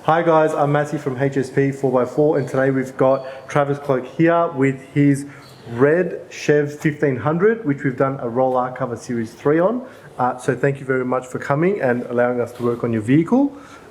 Hi guys, I'm Matthew from HSP4x4 and today we've got Travis Cloke here with his red Chev 1500, which we've done a roll art cover series 3 on. So thank you very much for coming and allowing us to work on your vehicle.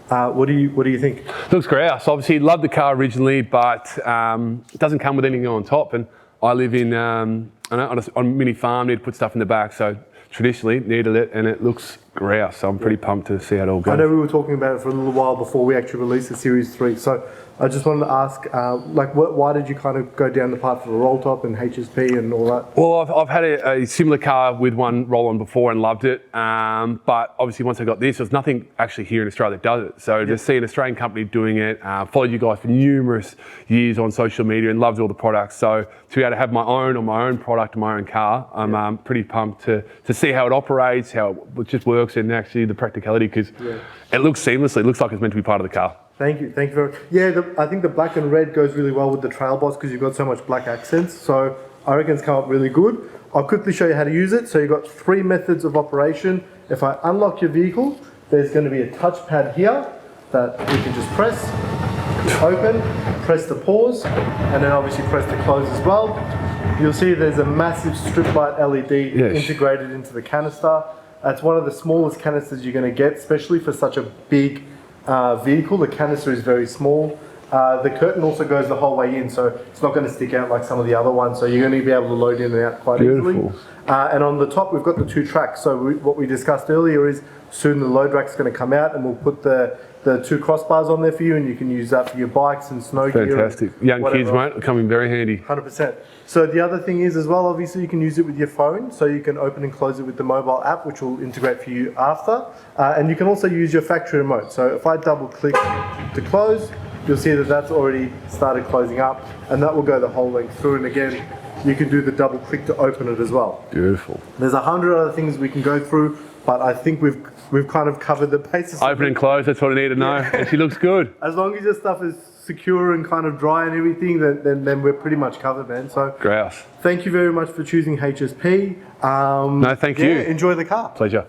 What do you think? Looks great. So obviously loved the car originally, but it doesn't come with anything on top. And I live in on a mini farm, need to put stuff in the back. So traditionally needed it, and it looks great. So I'm pretty pumped to see how it all goes. I know we were talking about it for a little while before we actually released the Series 3. So I just wanted to ask, why did you kind of go down the path for the roll top and HSP and all that? Well, I've had a similar car with one roll-on before and loved it. But obviously once I got this, there's nothing actually here in Australia that does it. So to see an Australian company doing it, followed you guys for numerous years on social media and loved all the products. So to be able to have my own product, my own car, I'm pretty pumped to see how it operates, how it just works, and actually the practicality, because it looks seamlessly. It looks like it's meant to be part of the car. Thank you very much. Yeah, I think the black and red goes really well with the trail boss because you've got so much black accents. So I reckon it's come up really good. I'll quickly show you how to use it. So you've got 3 methods of operation. If I unlock your vehicle, there's going to be a touchpad here that we can just press, open, press the pause, and then obviously press the close as well. You'll see there's a massive strip light LED integrated into the canister. It's one of the smallest canisters you're going to get, especially for such a big vehicle. The canister is very small. The curtain also goes the whole way in, so it's not going to stick out like some of the other ones, so you're going to be able to load in and out quite easily. And on the top we've got the 2 tracks, so what we discussed earlier is soon the load rack's going to come out and we'll put the 2 crossbars on there for you, and you can use that for your bikes and snow gear. Fantastic. Young kids, mate, coming very handy. 100%. So the other thing is as well, obviously you can use it with your phone, so you can open and close it with the mobile app, which will integrate for you after. And you can also use your factory remote. So if I double click to close, you'll see that that's already started closing up, and that will go the whole length through. And again, you can do the double click to open it as well. Beautiful. There's 100 other things we can go through, but I think we've kind of covered the basis. Open and close, that's what I need to know. And she looks good. As long as your stuff is secure and kind of dry and everything, then we're pretty much covered, man. So grouse. Thank you very much for choosing HSP. No, thank you. Enjoy the car. Pleasure.